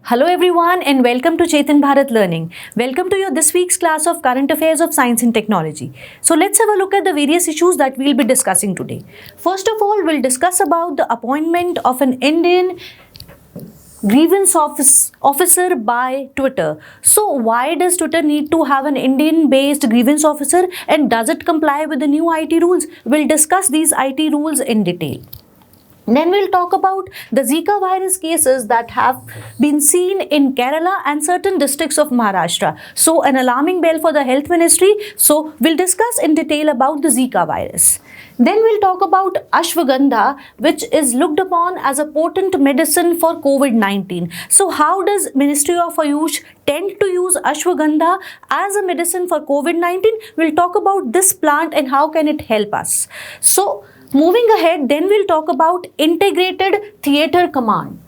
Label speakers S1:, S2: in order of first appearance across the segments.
S1: Hello everyone and welcome to Chetan Bharat Learning. Welcome to your this week's class of Current Affairs of Science and Technology. So let's have a look at the various issues that we'll be discussing today. First of all, we'll discuss about the appointment of an Indian grievance officer by Twitter. So why does Twitter need to have an Indian-based grievance officer, and does it comply with the new IT rules? We'll discuss these IT rules in detail. Then we'll talk about the Zika virus cases that have been seen in Kerala and certain districts of Maharashtra. So an alarming bell for the health ministry. So we'll discuss in detail about the Zika virus. Then we'll talk about ashwagandha, which is looked upon as a potent medicine for COVID-19. So how does Ministry of Ayush tend to use ashwagandha as a medicine for COVID-19? We'll talk about this plant and how can it help us. So moving ahead, then we'll talk about Integrated Theatre Command,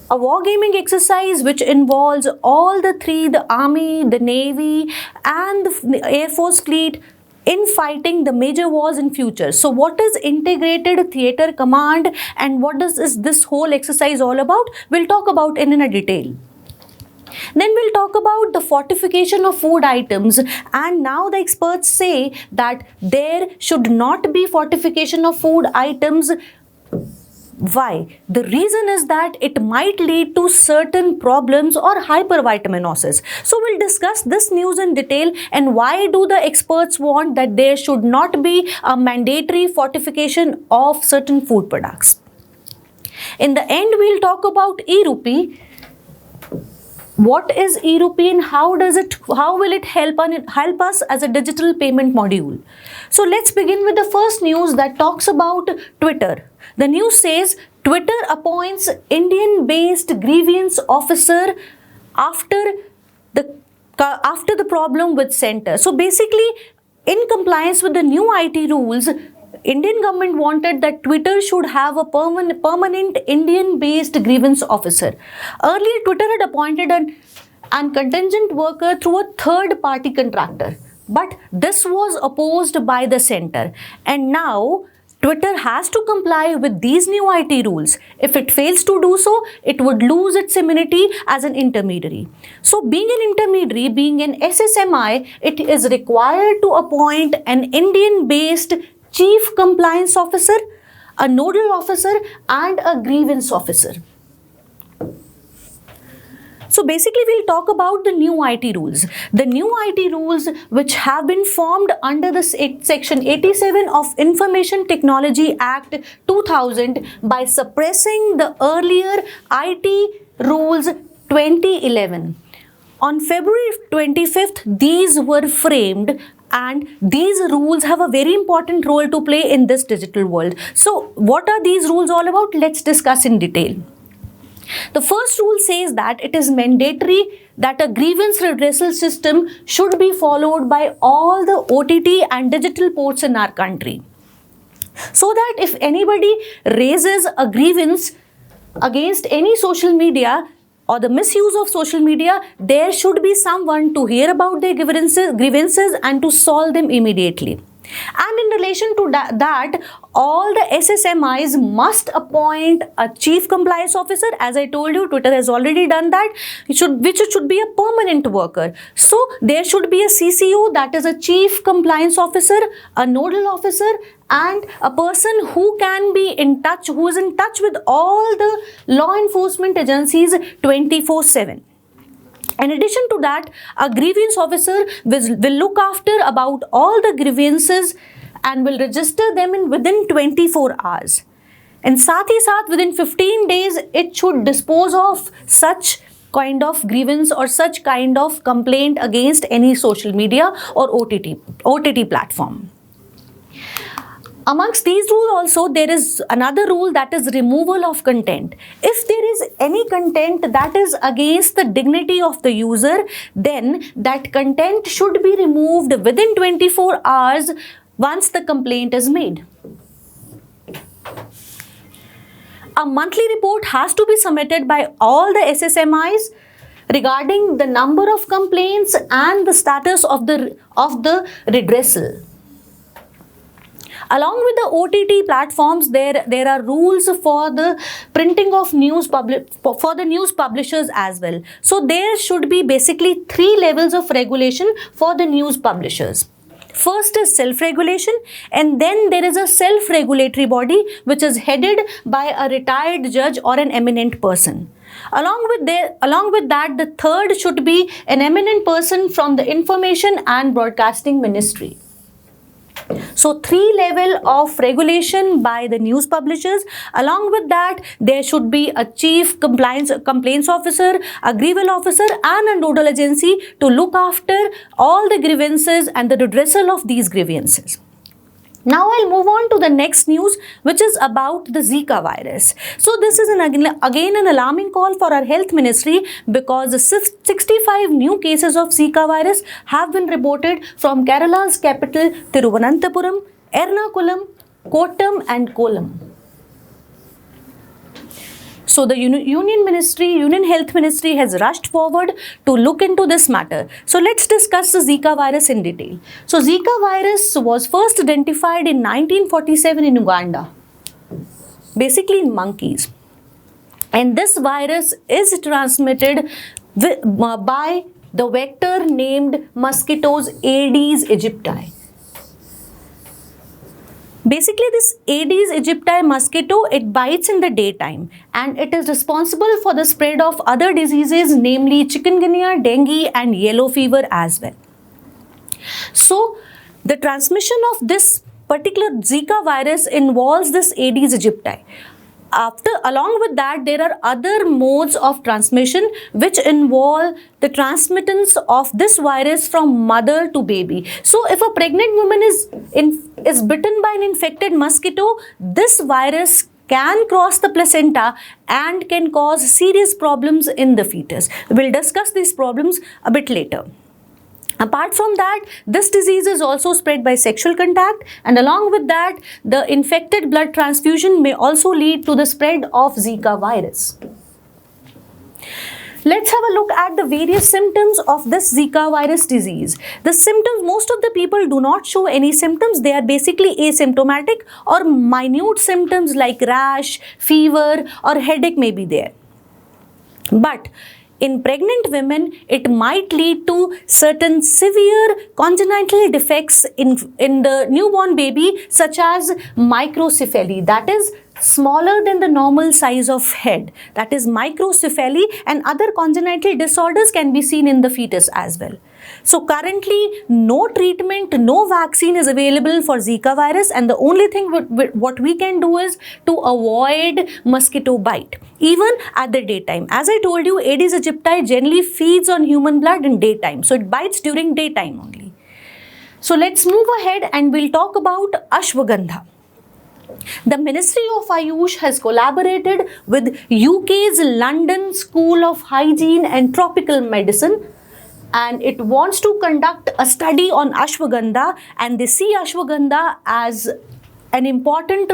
S1: a wargaming exercise which involves all the three, the Army, the Navy and the Air Force fleet in fighting the major wars in future. So what is Integrated Theatre Command and what is this whole exercise all about? We'll talk about it in a detail. Then we'll talk about the fortification of food items, and now the experts say that there should not be fortification of food items. Why? The reason is that it might lead to certain problems or hypervitaminosis. So we'll discuss this news in detail and why do the experts want that there should not be a mandatory fortification of certain food products. In the end, we'll talk about e-rupee. What is e-rupee and how will it help us as a digital payment module? So let's begin with the first news that talks about Twitter. The news says Twitter appoints Indian-based grievance officer after the problem with center. So basically, in compliance with the new IT rules, Indian government wanted that Twitter should have a permanent Indian-based grievance officer. Earlier, Twitter had appointed an contingent worker through a third-party contractor, but this was opposed by the center. And now, Twitter has to comply with these new IT rules. If it fails to do so, it would lose its immunity as an intermediary. So being an intermediary, being an SSMI, it is required to appoint an Indian-based Chief Compliance Officer, a Nodal Officer and a Grievance Officer. So basically we'll talk about the new IT rules. The new IT rules which have been formed under the Section 87 of Information Technology Act 2000 by suppressing the earlier IT rules 2011. On February 25th, these were framed, and these rules have a very important role to play in this digital world. So what are these rules all about? Let's discuss in detail. The first rule says that it is mandatory that a grievance redressal system should be followed by all the OTT and digital ports in our country, so that if anybody raises a grievance against any social media or the misuse of social media, there should be someone to hear about their grievances and to solve them immediately. And in relation to that, all the SSMIs must appoint a Chief Compliance Officer. As I told you, Twitter has already done that, which should be a permanent worker. So there should be a CCO, that is a Chief Compliance Officer, a Nodal Officer, and a person who can be in touch, who is in touch with all the law enforcement agencies 24/7. In addition to that, a grievance officer will look after about all the grievances and will register them within 24 hours. And साथ ही साथ within 15 days, it should dispose of such kind of grievance or such kind of complaint against any social media or OTT platform. Amongst these rules also, there is another rule, that is removal of content. If there is any content that is against the dignity of the user, then that content should be removed within 24 hours once the complaint is made. A monthly report has to be submitted by all the SSMIs regarding the number of complaints and the status of the redressal. Along with the OTT platforms, there are rules for the printing of for the news publishers as well. So there should be basically 3 levels of regulation for the news publishers. First is self-regulation, and then there is a self-regulatory body which is headed by a retired judge or an eminent person. Along with that, the third should be an eminent person from the Information and Broadcasting Ministry. So 3 level of regulation by the news publishers. Along with that, there should be a chief complaints officer, a grievance officer and a nodal agency to look after all the grievances and the redressal of these grievances. Now I'll move on to the next news, which is about the Zika virus. So this is again an alarming call for our health ministry, because 65 new cases of Zika virus have been reported from Kerala's capital Thiruvananthapuram, Ernakulam, Kottam and Kollam. So the Union Health Ministry has rushed forward to look into this matter. So let's discuss the Zika virus in detail. So Zika virus was first identified in 1947 in Uganda, basically in monkeys. And this virus is transmitted by the vector named mosquitoes Aedes aegypti. Basically, this Aedes aegypti mosquito, it bites in the daytime and it is responsible for the spread of other diseases, namely chikungunya, dengue and yellow fever as well. So, the transmission of this particular Zika virus involves this Aedes aegypti. Along with that, there are other modes of transmission which involve the transmittance of this virus from mother to baby. So if a pregnant woman is bitten by an infected mosquito, this virus can cross the placenta and can cause serious problems in the fetus. We'll discuss these problems a bit later. Apart from that, this disease is also spread by sexual contact, and along with that, the infected blood transfusion may also lead to the spread of Zika virus. Let's have a look at the various symptoms of this Zika virus disease. The symptoms, most of the people do not show any symptoms. They are basically asymptomatic, or minute symptoms like rash, fever or headache may be there. But in pregnant women, it might lead to certain severe congenital defects in the newborn baby, such as microcephaly, that is smaller than the normal size of head, that is microcephaly, and other congenital disorders can be seen in the fetus as well. So currently no treatment, no vaccine is available for Zika virus, and the only thing what we can do is to avoid mosquito bite, even at the daytime. As I told you, Aedes aegypti generally feeds on human blood in daytime, so it bites during daytime only. So let's move ahead and we'll talk about ashwagandha. The Ministry of Ayush has collaborated with UK's London School of Hygiene and Tropical Medicine, and it wants to conduct a study on ashwagandha, and they see ashwagandha as an important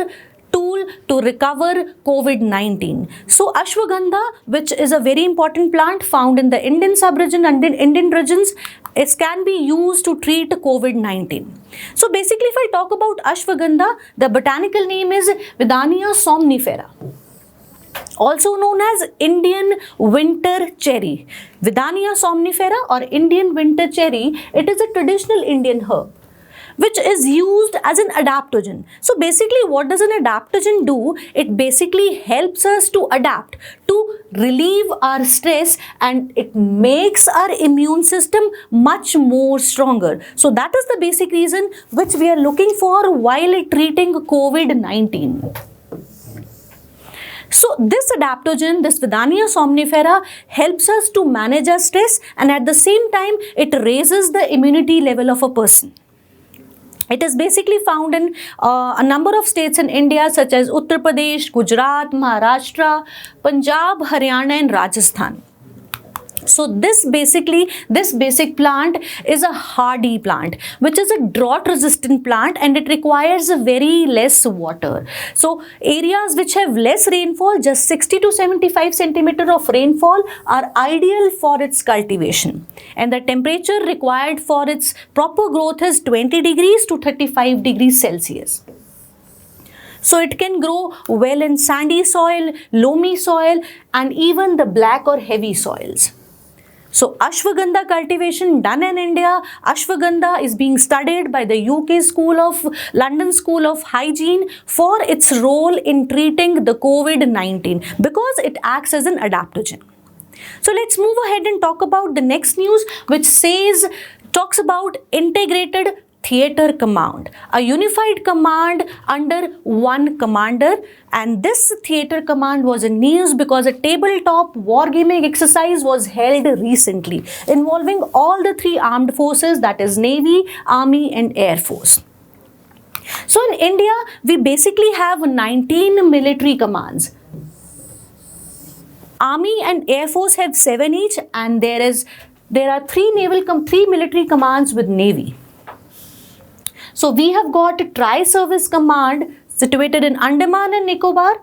S1: tool to recover COVID-19. So ashwagandha, which is a very important plant found in the Indian sub-region and Indian regions, it can be used to treat COVID-19. So basically, if I talk about ashwagandha, the botanical name is Vidania somnifera, also known as Indian winter cherry. Vidania somnifera or Indian winter cherry, it is a traditional Indian herb which is used as an adaptogen. So basically, what does an adaptogen do? It basically helps us to adapt, to relieve our stress, and it makes our immune system much more stronger. So that is the basic reason which we are looking for while treating COVID-19. So this adaptogen, this Vidania somnifera, helps us to manage our stress, and at the same time, it raises the immunity level of a person. It is basically found in a number of states in India, such as Uttar Pradesh, Gujarat, Maharashtra, Punjab, Haryana and Rajasthan. So this basic plant is a hardy plant, which is a drought resistant plant, and it requires very less water. So areas which have less rainfall, just 60 to 75 centimeter of rainfall, are ideal for its cultivation, and the temperature required for its proper growth is 20 degrees to 35 degrees Celsius. So it can grow well in sandy soil, loamy soil, and even the black or heavy soils. So ashwagandha cultivation done in India. Ashwagandha is being studied by the London School of Hygiene for its role in treating the COVID-19 because it acts as an adaptogen. So let's move ahead and talk about the next news, which talks about integrated theater command, a unified command under one commander. And this theater command was in news because a tabletop wargaming exercise was held recently involving all the three armed forces, that is Navy, Army and Air Force. So in India, we basically have 19 military commands. Army and Air Force have 7 each, and there are three military commands with Navy. So we have got a Tri-Service Command situated in Andaman and Nicobar,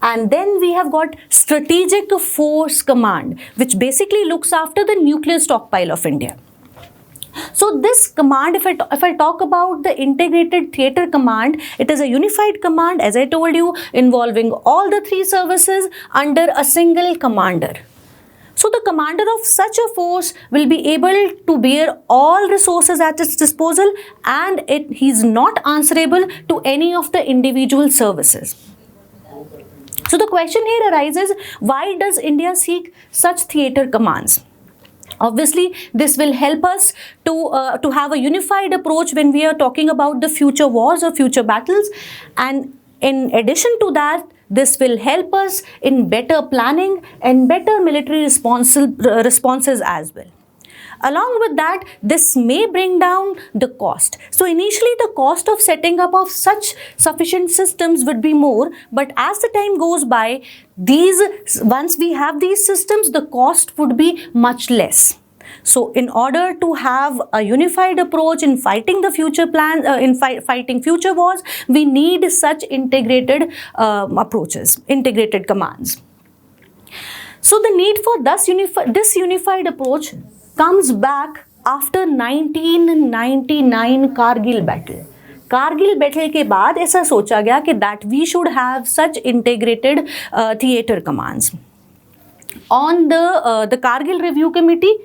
S1: and then we have got Strategic Force Command, which basically looks after the nuclear stockpile of India. So this command, if I talk about the Integrated Theatre Command, it is a unified command, as I told you, involving all the three services under a single commander. So the commander of such a force will be able to bear all resources at its disposal, and he is not answerable to any of the individual services. So the question here arises, why does India seek such theatre commands? Obviously, this will help us to have a unified approach when we are talking about the future wars or future battles, and in addition to that, this will help us in better planning and better military responses as well. Along with that, this may bring down the cost. So initially, the cost of setting up of such sufficient systems would be more, but as the time goes by, once we have these systems, the cost would be much less. So in order to have a unified approach in fighting the future plans, fighting future wars, we need such integrated approaches, integrated commands. So the need for this unified approach comes back after 1999 Kargil battle. Kargil battle के बाद ऐसा सोचा गया कि that we should have such integrated theatre commands. On the Kargil Review Committee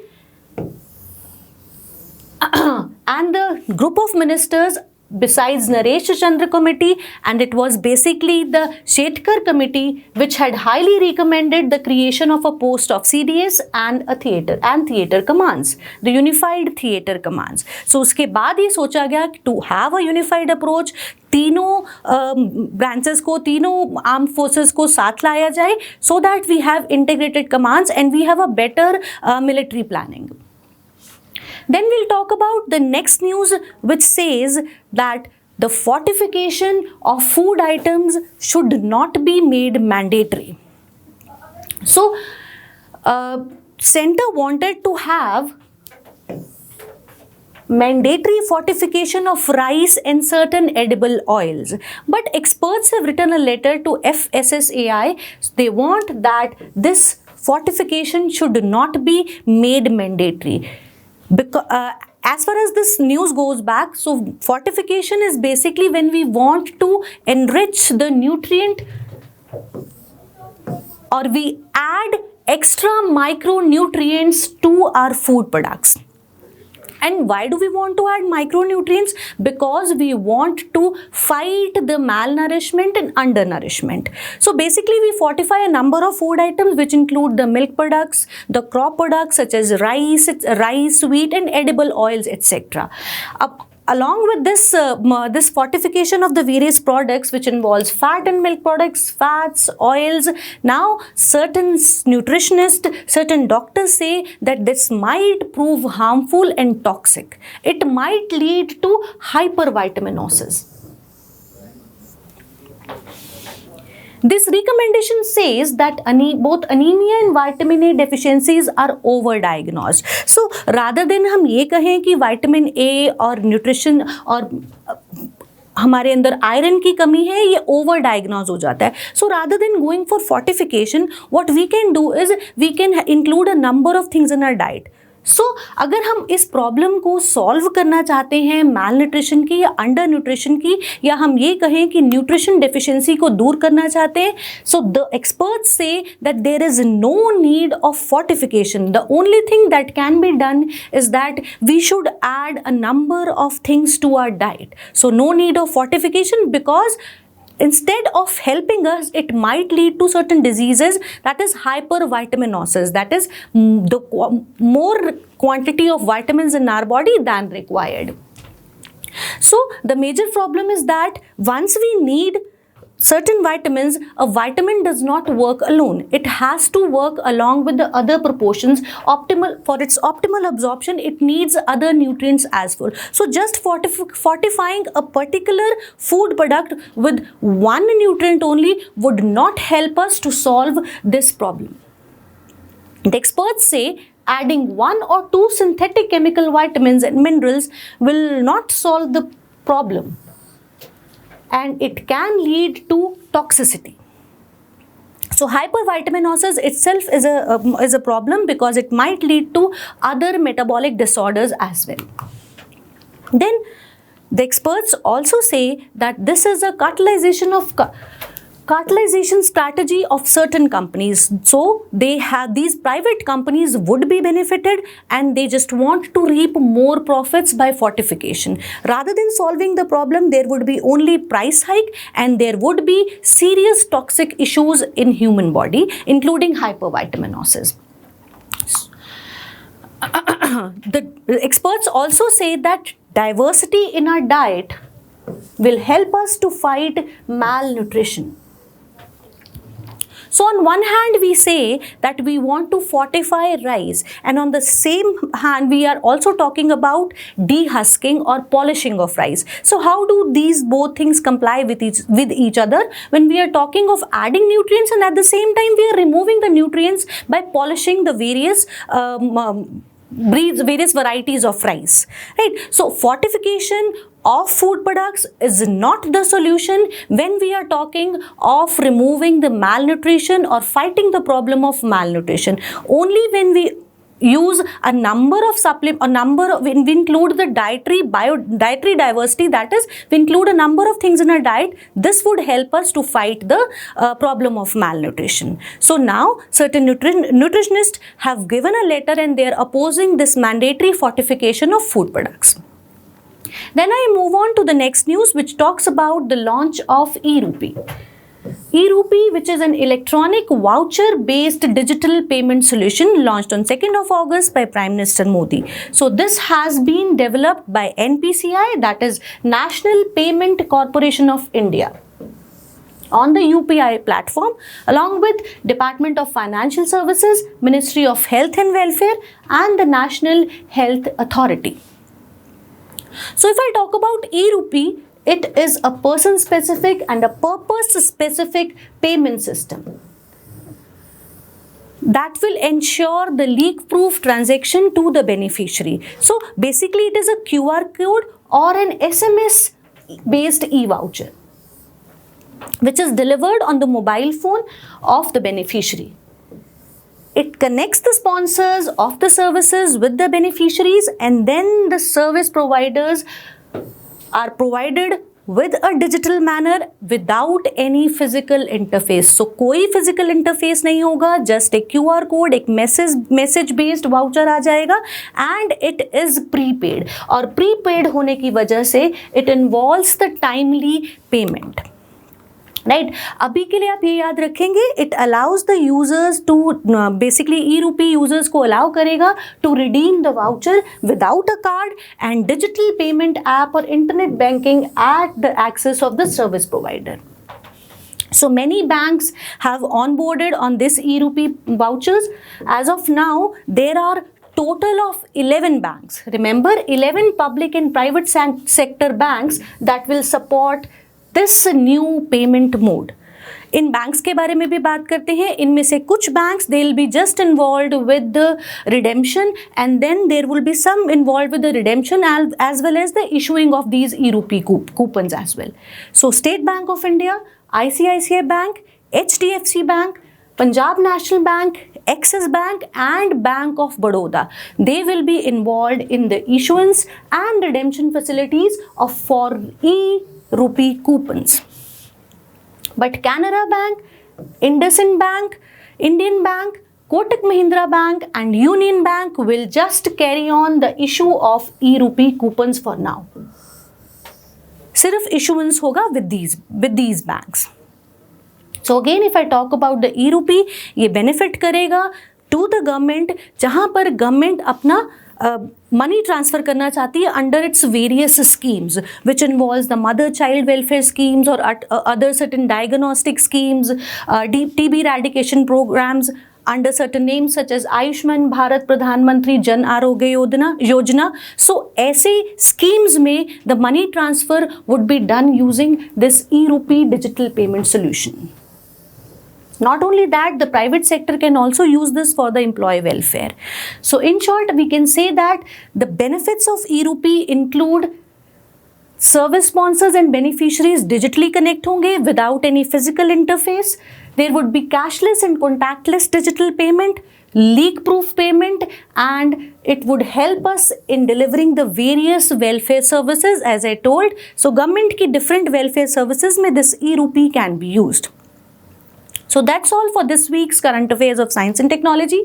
S1: and the group of ministers besides Naresh Chandra committee, and it was basically the Shetkar committee which had highly recommended the creation of a post of CDS and theatre commands, the unified theatre commands. So उसके बाद ये सोचा गया to have a unified approach, तीनों branches को, तीनों armed forces को साथ लाया जाए, so that we have integrated commands and we have a better military planning. Then we'll talk about the next news, which says that the fortification of food items should not be made mandatory. So, Centre wanted to have mandatory fortification of rice and certain edible oils, but experts have written a letter to FSSAI. They want that this fortification should not be made mandatory. Because as far as this news goes back, so fortification is basically when we want to enrich the nutrient or we add extra micronutrients to our food products. And why do we want to add micronutrients? Because we want to fight the malnourishment and undernourishment. So basically we fortify a number of food items which include the milk products, the crop products such as rice, wheat and edible oils, etc. Along with this, this fortification of the various products which involves fat and milk products, fats, oils, now certain nutritionists, certain doctors say that this might prove harmful and toxic. It might lead to hypervitaminosis. This recommendation says that both anemia and vitamin A deficiencies are overdiagnosed. So rather than हम ये कहें कि vitamin A और nutrition और हमारे अंदर iron की कमी है, ये overdiagnosed हो जाता है. So rather than going for fortification, what we can do is we can include a number of things in our diet. सो अगर हम इस प्रॉब्लम को सॉल्व करना चाहते हैं माल न्यूट्रिशन की या अंडर न्यूट्रिशन की, या हम ये कहें कि न्यूट्रिशन डेफिशिएंसी को दूर करना चाहते हैं, so the experts say that there is no need of fortification. The only thing that can be done is that we should add a number of things to our diet. So no need of fortification, because instead of helping us, it might lead to certain diseases, that is hypervitaminosis, that is the more quantity of vitamins in our body than required. So the major problem is that once we need certain vitamins, a vitamin does not work alone. It has to work along with the other proportions. For its optimal absorption, it needs other nutrients as well. So just fortifying a particular food product with one nutrient only would not help us to solve this problem. The experts say adding 1 or 2 synthetic chemical vitamins and minerals will not solve the problem, and it can lead to toxicity. So hypervitaminosis itself is a problem, because it might lead to other metabolic disorders as well. Then the experts also say that this is a cartelization strategy of certain companies. So these private companies would be benefited, and they just want to reap more profits by fortification. Rather than solving the problem, there would be only price hike, and there would be serious toxic issues in human body, including hypervitaminosis. The experts also say that diversity in our diet will help us to fight malnutrition. So on one hand, we say that we want to fortify rice, and on the same hand, we are also talking about dehusking or polishing of rice. So how do these both things comply with each other? When we are talking of adding nutrients, and at the same time we are removing the nutrients by polishing the various various varieties of rice, right? So fortification of food products is not the solution when we are talking of removing the malnutrition or fighting the problem of malnutrition. Only when we use a number of when we include the dietary diversity, that is, we include a number of things in our diet, this would help us to fight the problem of malnutrition. So now certain nutritionists have given a letter, and they are opposing this mandatory fortification of food products. Then I move on to the next news, which talks about the launch of e-rupee. E-rupee, which is an electronic voucher-based digital payment solution launched on 2nd of August by Prime Minister Modi. So this has been developed by NPCI, that is National Payment Corporation of India, on the UPI platform, along with Department of Financial Services, Ministry of Health and Welfare, and the National Health Authority. So if I talk about e-rupee, it is a person-specific and a purpose-specific payment system that will ensure the leak-proof transaction to the beneficiary. So basically, it is a QR code or an SMS-based e-voucher, which is delivered on the mobile phone of the beneficiary. It connects the sponsors of the services with the beneficiaries, and then the service providers are provided with a digital manner without any physical interface. So कोई physical interface नहीं होगा, just एक QR code, एक message based voucher आ जाएगा, and it is prepaid. और prepaid होने की वजह से it involves the timely payment. Right अभी के लिए आप ये याद रखेंगे, it allows the users to basically e RUPI users को अलाउ करेगा to redeem the voucher without a card and digital payment app और internet banking at the access of the service provider. So many banks have onboarded on this e-rupee vouchers. As of now, there are total of 11 banks. Remember, 11 public and private sector banks that will support this new payment mode. In banks के बारे में भी बात करते हैं. इनमें से कुछ banks they will be just involved with the redemption, and then there will be some involved with the redemption as well as the issuing of these e-rupee coupons as well. So State Bank of India, ICICI Bank, HDFC Bank, Punjab National Bank, Axis Bank and Bank of Baroda, they will be involved in the issuance and redemption facilities for e-rupee coupons. But Canara Bank, IndusInd Bank, Indian Bank, Kotak Mahindra Bank and Union Bank will just carry on the issue of e-rupee coupons for now. Sirf issuance hoga with these banks. So again, if I talk about the e-rupee, ये benefit करेगा to the government जहाँ पर government अपना money transfer करना चाहती है under its various schemes, which involves the mother child welfare schemes or other certain diagnostic schemes, TB eradication programs under certain names such as Ayushman Bharat Pradhan Jan Arogya Yojana. So ऐसे schemes में the money transfer would be done using this e-rupee digital payment solution. Not only that, the private sector can also use this for the employee welfare. So in short, we can say that the benefits of e-rupee include service sponsors and beneficiaries digitally connect होंगे without any physical interface. There would be cashless and contactless digital payment, leak-proof payment, and it would help us in delivering the various welfare services as I told. So government की different welfare services में this e-rupee can be used. So that's all for this week's Current Affairs of Science and Technology.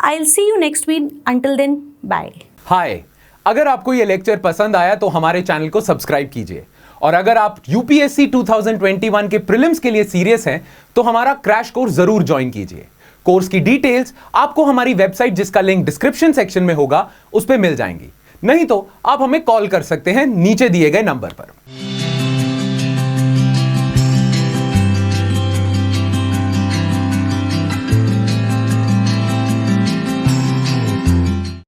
S1: I'll see you next week. Until then, bye.
S2: Hi. अगर आपको ये lecture पसंद आया तो हमारे channel को subscribe कीजिए और अगर आप UPSC 2021 के प्रीलिम्स के लिए सीरियस हैं तो हमारा क्रैश कोर्स जरूर ज्वाइन कीजिए। कोर्स की डिटेल्स आपको हमारी वेबसाइट जिसका लिंक डिस्क्रिप्शन सेक्शन में होगा उस पर मिल जाएंगी। नहीं तो आप हमें कॉल कर सकते हैं नीचे दिए गए नंबर पर।